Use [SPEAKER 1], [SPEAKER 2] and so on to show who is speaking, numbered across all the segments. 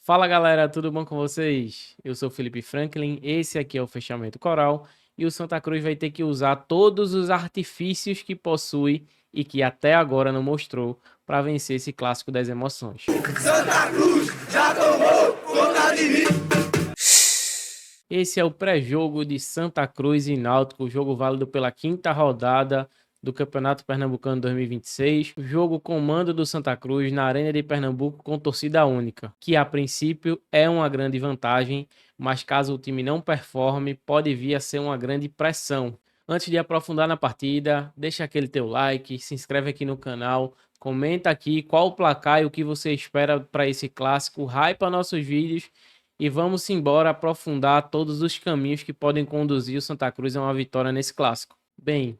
[SPEAKER 1] Fala galera, tudo bom com vocês? Eu sou Felipe Franklin, esse aqui é o Fechamento Coral e o Santa Cruz vai ter que usar todos os artifícios que possui e que até agora não mostrou para vencer esse clássico das emoções.
[SPEAKER 2] Santa Cruz já tomou conta de mim.
[SPEAKER 1] Esse é o pré-jogo de Santa Cruz e Náutico, jogo válido pela quinta rodada do Campeonato Pernambucano 2026. Jogo com mando do Santa Cruz na Arena de Pernambuco com torcida única, que a princípio é uma grande vantagem, mas caso o time não performe, pode vir a ser uma grande pressão. Antes de aprofundar na partida, deixa aquele teu like, se inscreve aqui no canal, comenta aqui qual o placar e o que você espera para esse clássico, hypa nossos vídeos e vamos embora aprofundar todos os caminhos que podem conduzir o Santa Cruz a uma vitória nesse clássico. Bem,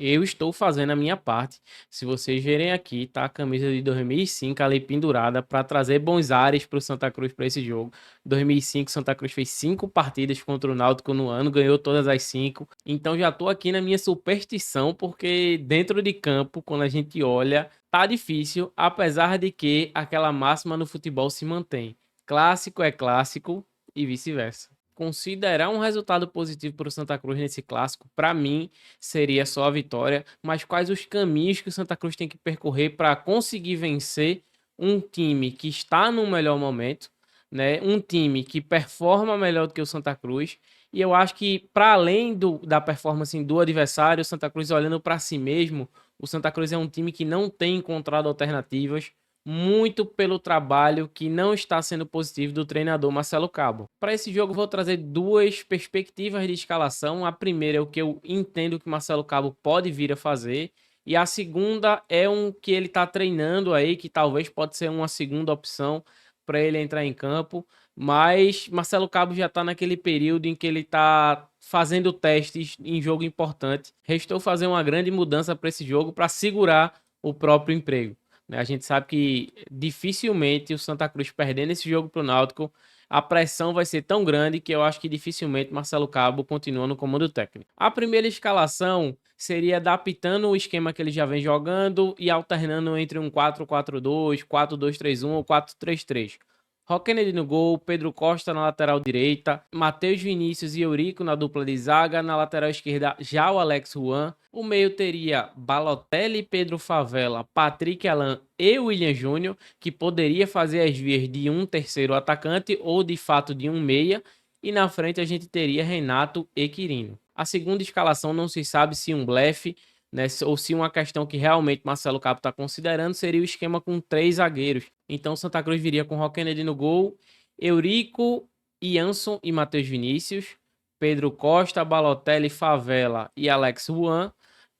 [SPEAKER 1] eu estou fazendo a minha parte. Se vocês verem aqui, tá a camisa de 2005 ali pendurada para trazer bons ares para o Santa Cruz para esse jogo. 2005, Santa Cruz fez 5 partidas contra o Náutico no ano, ganhou todas as 5. Então já tô aqui na minha superstição, porque dentro de campo, quando a gente olha, tá difícil, apesar de que aquela máxima no futebol se mantém. Clássico é clássico e vice-versa. Considerar um resultado positivo para o Santa Cruz nesse clássico, para mim, seria só a vitória. Mas quais os caminhos que o Santa Cruz tem que percorrer para conseguir vencer um time que está no melhor momento, né? Um time que performa melhor do que o Santa Cruz. E eu acho que, para além da performance do adversário, o Santa Cruz olhando para si mesmo, o Santa Cruz é um time que não tem encontrado alternativas muito pelo trabalho que não está sendo positivo do treinador Marcelo Cabo. Para esse jogo, vou trazer duas perspectivas de escalação. A primeira é o que eu entendo que Marcelo Cabo pode vir a fazer, e a segunda é um que ele está treinando aí, que talvez pode ser uma segunda opção para ele entrar em campo. Mas Marcelo Cabo já está naquele período em que ele está fazendo testes em jogo importante. Restou fazer uma grande mudança para esse jogo para segurar o próprio emprego. A gente sabe que dificilmente o Santa Cruz perdendo esse jogo para o Náutico, a pressão vai ser tão grande que eu acho que dificilmente Marcelo Cabo continua no comando técnico. A primeira escalação seria adaptando o esquema que ele já vem jogando e alternando entre um 4-4-2, 4-2-3-1 ou 4-3-3. Roquenedy no gol, Pedro Costa na lateral direita, Matheus Vinícius e Eurico na dupla de zaga, na lateral esquerda já o Alex Juan. O meio teria Balotelli, Pedro Favela, Patrick Alan e William Júnior, que poderia fazer as vias de um terceiro atacante ou de fato de um meia. E na frente a gente teria Renato e Quirino. A segunda escalação não se sabe se um blefe, né, ou se uma questão que realmente Marcelo Cabo está considerando seria o esquema com 3 zagueiros. Então Santa Cruz viria com Roquenedy no gol, Eurico, Jansson e Matheus Vinícius, Pedro Costa, Balotelli, Favela e Alex Juan,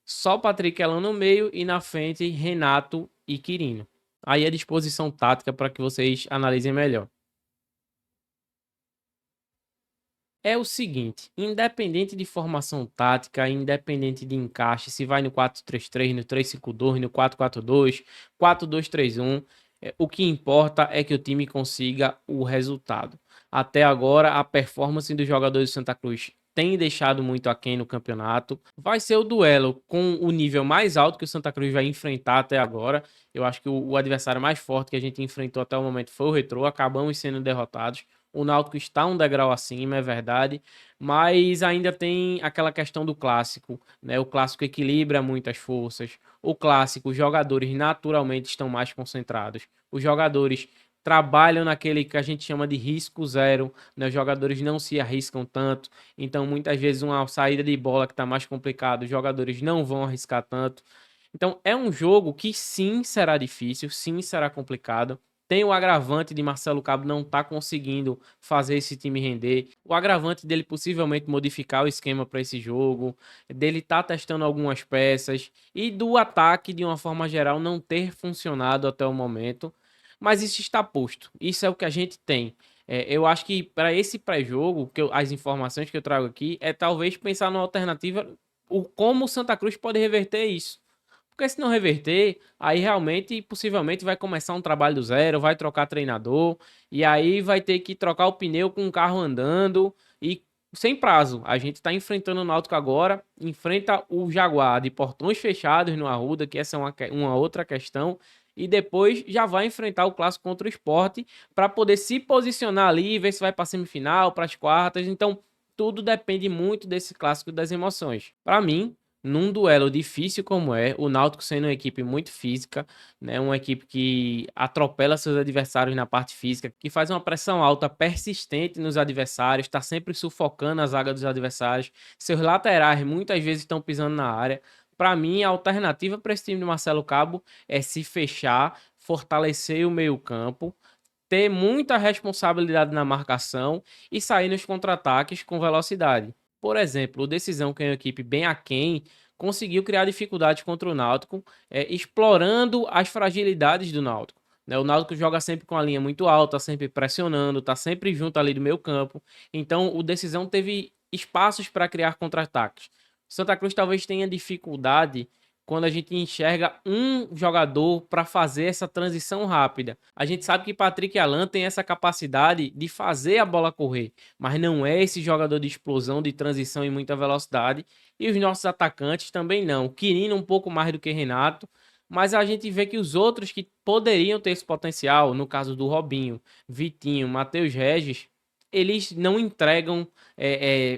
[SPEAKER 1] só Patrick Elan no meio e na frente Renato e Quirino. Aí a disposição tática para que vocês analisem melhor. É o seguinte, independente de formação tática, independente de encaixe, se vai no 4-3-3, no 3-5-2, no 4-4-2, 4-2-3-1, o que importa é que o time consiga o resultado. Até agora, a performance dos jogadores do Santa Cruz tem deixado muito aquém no campeonato. Vai ser o duelo com o nível mais alto que o Santa Cruz vai enfrentar até agora. Eu acho que o adversário mais forte que a gente enfrentou até o momento foi o Retrô, acabamos sendo derrotados. O Náutico está um degrau acima, é verdade, mas ainda tem aquela questão do clássico, né? O clássico equilibra muitas forças. O clássico, os jogadores naturalmente estão mais concentrados. Os jogadores trabalham naquele que a gente chama de risco zero, né? Os jogadores não se arriscam tanto, então muitas vezes uma saída de bola que está mais complicado, os jogadores não vão arriscar tanto. Então é um jogo que sim será difícil, sim será complicado. Tem o agravante de Marcelo Cabo não estar conseguindo fazer esse time render. O agravante dele possivelmente modificar o esquema para esse jogo. Dele estar testando algumas peças. E do ataque, de uma forma geral, não ter funcionado até o momento. Mas isso está posto. Isso é o que a gente tem. Eu acho que para esse pré-jogo, as informações que eu trago aqui, é talvez pensar numa alternativa, como o Santa Cruz pode reverter isso. Porque se não reverter, aí realmente, possivelmente, vai começar um trabalho do zero, vai trocar treinador, e aí vai ter que trocar o pneu com o carro andando, e sem prazo. A gente está enfrentando o Náutico agora, enfrenta o Jaguar de portões fechados no Arruda, que essa é uma outra questão, e depois já vai enfrentar o clássico contra o Sport para poder se posicionar ali, ver se vai para a semifinal, para as quartas. Então, tudo depende muito desse clássico das emoções. Para mim, num duelo difícil como é, o Náutico sendo uma equipe muito física, né, uma equipe que atropela seus adversários na parte física, que faz uma pressão alta persistente nos adversários, está sempre sufocando a zaga dos adversários, seus laterais muitas vezes estão pisando na área. Para mim, a alternativa para esse time de Marcelo Cabo é se fechar, fortalecer o meio-campo, ter muita responsabilidade na marcação e sair nos contra-ataques com velocidade. Por exemplo, o Decisão, que é uma equipe bem aquém, conseguiu criar dificuldades contra o Náutico, explorando as fragilidades do Náutico. Né? O Náutico joga sempre com a linha muito alta, sempre pressionando, está sempre junto ali do meio campo. Então, o Decisão teve espaços para criar contra-ataques. Santa Cruz talvez tenha dificuldade quando a gente enxerga um jogador para fazer essa transição rápida. A gente sabe que Patrick e Alan têm essa capacidade de fazer a bola correr, mas não é esse jogador de explosão, de transição em muita velocidade. E os nossos atacantes também não. Quirino um pouco mais do que Renato, mas a gente vê que os outros que poderiam ter esse potencial, no caso do Robinho, Vitinho, Matheus Regis, eles não entregam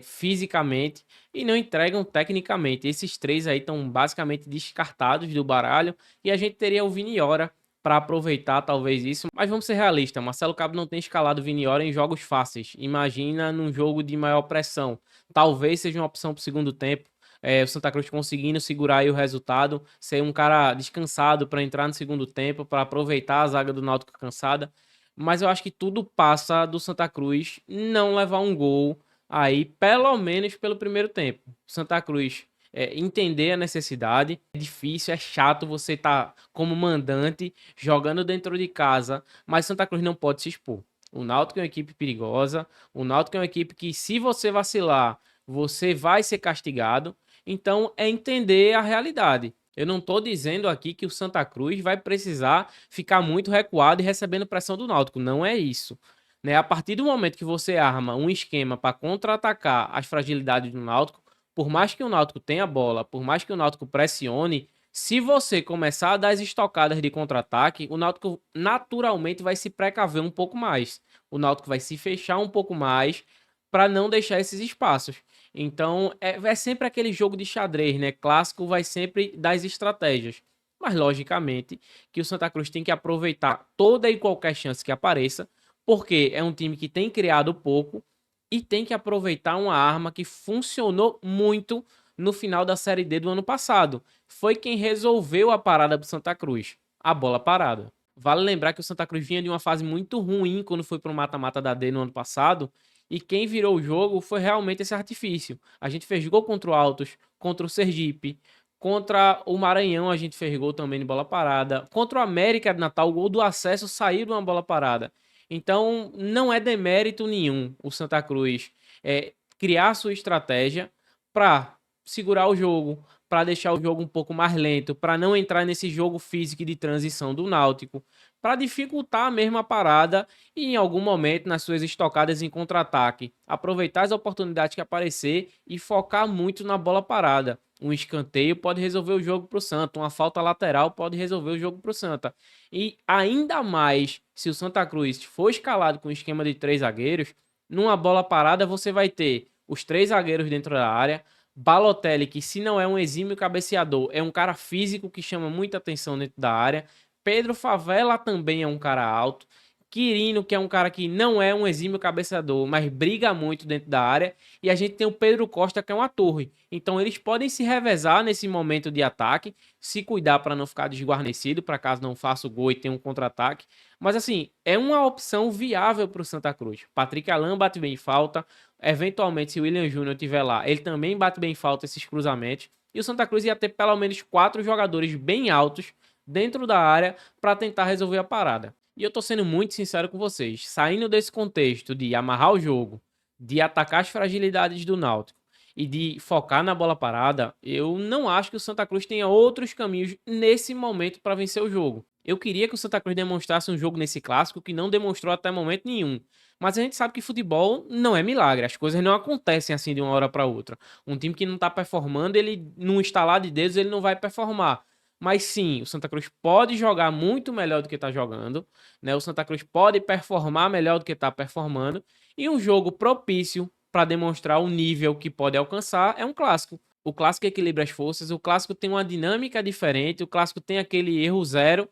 [SPEAKER 1] fisicamente e não entregam tecnicamente. Esses três aí estão basicamente descartados do baralho e a gente teria o Viniora para aproveitar talvez isso, mas vamos ser realistas, Marcelo Cabo não tem escalado Viniora em jogos fáceis, imagina num jogo de maior pressão, talvez seja uma opção para o segundo tempo, o Santa Cruz conseguindo segurar aí o resultado, ser um cara descansado para entrar no segundo tempo, para aproveitar a zaga do Náutico cansada, mas eu acho que tudo passa do Santa Cruz não levar um gol aí, pelo menos pelo primeiro tempo. Santa Cruz entender a necessidade. É difícil, é chato você estar como mandante jogando dentro de casa, mas Santa Cruz não pode se expor. O Náutico é uma equipe perigosa, o Náutico é uma equipe que, se você vacilar, você vai ser castigado. Então, é entender a realidade. Eu não estou dizendo aqui que o Santa Cruz vai precisar ficar muito recuado e recebendo pressão do Náutico. Não é isso. Né? A partir do momento que você arma um esquema para contra-atacar as fragilidades do Náutico, por mais que o Náutico tenha bola, por mais que o Náutico pressione, se você começar a dar as estocadas de contra-ataque, o Náutico naturalmente vai se precaver um pouco mais. O Náutico vai se fechar um pouco mais para não deixar esses espaços. Então, é sempre aquele jogo de xadrez, né? Clássico vai sempre das estratégias. Mas, logicamente, que o Santa Cruz tem que aproveitar toda e qualquer chance que apareça, porque é um time que tem criado pouco e tem que aproveitar uma arma que funcionou muito no final da Série D do ano passado. Foi quem resolveu a parada pro Santa Cruz, a bola parada. Vale lembrar que o Santa Cruz vinha de uma fase muito ruim quando foi pro mata-mata da D no ano passado, e quem virou o jogo foi realmente esse artifício. A gente fez gol contra o Altos, contra o Sergipe, contra o Maranhão a gente fez gol também de bola parada, contra o América de Natal, o gol do acesso saiu de uma bola parada. Então, não é demérito nenhum o Santa Cruz criar sua estratégia para segurar o jogo, para deixar o jogo um pouco mais lento, para não entrar nesse jogo físico de transição do Náutico, para dificultar a mesma parada e em algum momento nas suas estocadas em contra-ataque, aproveitar as oportunidades que aparecer e focar muito na bola parada. Um escanteio pode resolver o jogo para o Santa, uma falta lateral pode resolver o jogo para o Santa. E ainda mais se o Santa Cruz for escalado com um esquema de 3 zagueiros, numa bola parada você vai ter os 3 zagueiros dentro da área, Balotelli, que se não é um exímio cabeceador, é um cara físico que chama muita atenção dentro da área, Pedro Favela também é um cara alto, Quirino, que é um cara que não é um exímio cabeceador, mas briga muito dentro da área, e a gente tem o Pedro Costa, que é uma torre. Então eles podem se revezar nesse momento de ataque, se cuidar para não ficar desguarnecido, para caso não faça o gol e tenha um contra-ataque. Mas assim, é uma opção viável para o Santa Cruz. Patrick Alan bate bem falta, eventualmente se o William Júnior estiver lá, ele também bate bem falta esses cruzamentos, e o Santa Cruz ia ter pelo menos 4 jogadores bem altos dentro da área para tentar resolver a parada. E eu tô sendo muito sincero com vocês, saindo desse contexto de amarrar o jogo, de atacar as fragilidades do Náutico e de focar na bola parada, eu não acho que o Santa Cruz tenha outros caminhos nesse momento para vencer o jogo. Eu queria que o Santa Cruz demonstrasse um jogo nesse clássico que não demonstrou até momento nenhum. Mas a gente sabe que futebol não é milagre, as coisas não acontecem assim de uma hora para outra. Um time que não tá performando, ele num estalar de dedos, ele não vai performar. Mas sim, o Santa Cruz pode jogar muito melhor do que está jogando, né? O Santa Cruz pode performar melhor do que está performando. E um jogo propício para demonstrar o nível que pode alcançar é um clássico. O clássico equilibra as forças, o clássico tem uma dinâmica diferente, o clássico tem aquele erro zero.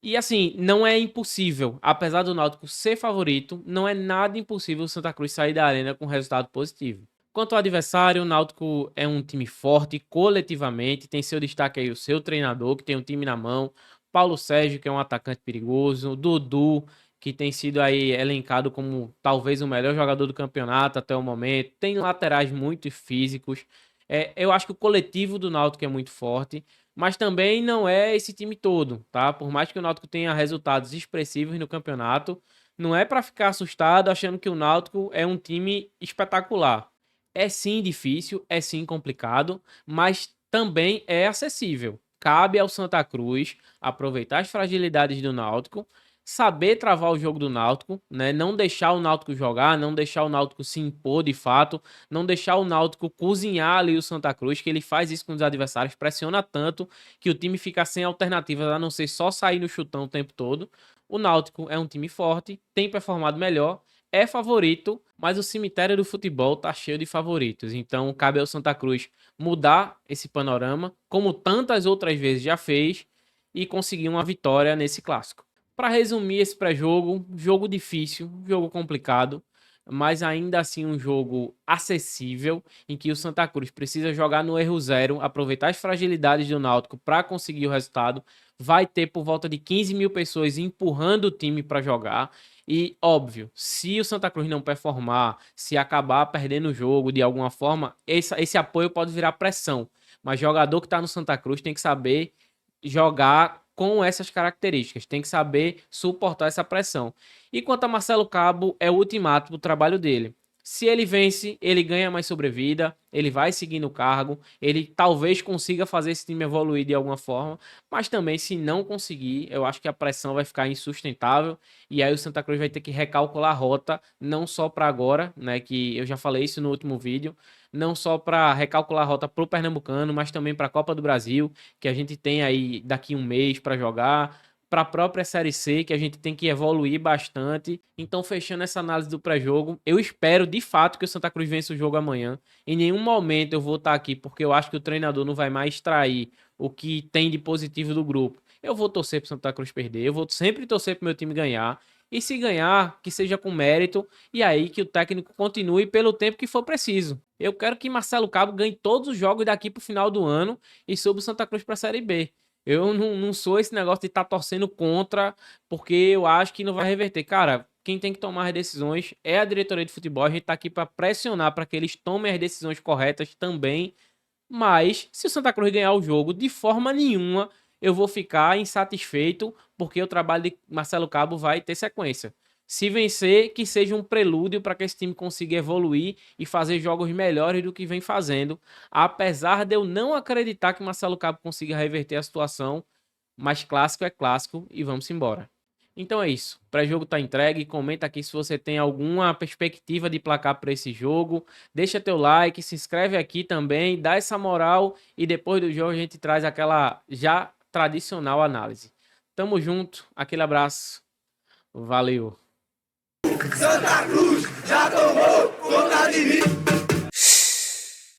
[SPEAKER 1] E assim, não é impossível, apesar do Náutico ser favorito, não é nada impossível o Santa Cruz sair da arena com resultado positivo. Quanto ao adversário, o Náutico é um time forte coletivamente, tem seu destaque aí o seu treinador, que tem um time na mão, Paulo Sérgio, que é um atacante perigoso, Dudu, que tem sido aí elencado como talvez o melhor jogador do campeonato até o momento, tem laterais muito físicos. Eu acho que o coletivo do Náutico é muito forte, mas também não é esse time todo, tá? Por mais que o Náutico tenha resultados expressivos no campeonato, não é para ficar assustado achando que o Náutico é um time espetacular. É sim difícil, é sim complicado, mas também é acessível. Cabe ao Santa Cruz aproveitar as fragilidades do Náutico, saber travar o jogo do Náutico, né? Não deixar o Náutico jogar, não deixar o Náutico se impor de fato, não deixar o Náutico cozinhar ali o Santa Cruz, que ele faz isso com os adversários, pressiona tanto que o time fica sem alternativas a não ser só sair no chutão o tempo todo. O Náutico é um time forte, tem performado melhor, é favorito, mas o cemitério do futebol tá cheio de favoritos. Então cabe ao Santa Cruz mudar esse panorama, como tantas outras vezes já fez, e conseguir uma vitória nesse clássico. Para resumir esse pré-jogo, jogo difícil, jogo complicado, mas ainda assim um jogo acessível, em que o Santa Cruz precisa jogar no erro zero, aproveitar as fragilidades do Náutico para conseguir o resultado. Vai ter por volta de 15 mil pessoas empurrando o time para jogar. E, óbvio, se o Santa Cruz não performar, se acabar perdendo o jogo de alguma forma, esse apoio pode virar pressão. Mas jogador que está no Santa Cruz tem que saber jogar com essas características, tem que saber suportar essa pressão. E quanto a Marcelo Cabo, é o ultimato do trabalho dele. Se ele vence, ele ganha mais sobrevida, ele vai seguir no cargo, ele talvez consiga fazer esse time evoluir de alguma forma, mas também se não conseguir, eu acho que a pressão vai ficar insustentável e aí o Santa Cruz vai ter que recalcular a rota, não só para agora, né, que eu já falei isso no último vídeo, não só para recalcular a rota para o Pernambucano, mas também para a Copa do Brasil, que a gente tem aí daqui um mês para jogar, para a própria Série C, que a gente tem que evoluir bastante. Então, fechando essa análise do pré-jogo, eu espero de fato que o Santa Cruz vença o jogo amanhã. Em nenhum momento eu vou estar aqui porque eu acho que o treinador não vai mais extrair o que tem de positivo do grupo. Eu vou torcer para o Santa Cruz perder, eu vou sempre torcer para o meu time ganhar. E se ganhar, que seja com mérito, e aí que o técnico continue pelo tempo que for preciso. Eu quero que Marcelo Cabo ganhe todos os jogos daqui para o final do ano e suba o Santa Cruz para a Série B. Eu não sou esse negócio de estar torcendo contra, porque eu acho que não vai reverter. Cara, quem tem que tomar as decisões é a diretoria de futebol. A gente tá aqui para pressionar para que eles tomem as decisões corretas também. Mas, se o Santa Cruz ganhar o jogo, de forma nenhuma eu vou ficar insatisfeito, porque o trabalho de Marcelo Cabo vai ter sequência. Se vencer, que seja um prelúdio para que esse time consiga evoluir e fazer jogos melhores do que vem fazendo. Apesar de eu não acreditar que Marcelo Cabo consiga reverter a situação, mas clássico é clássico e vamos embora. Então é isso. O pré-jogo tá entregue. Comenta aqui se você tem alguma perspectiva de placar para esse jogo. Deixa teu like, se inscreve aqui também, dá essa moral e depois do jogo a gente traz aquela já tradicional análise. Tamo junto, aquele abraço. Valeu.
[SPEAKER 2] Santa Cruz já tomou conta de mim.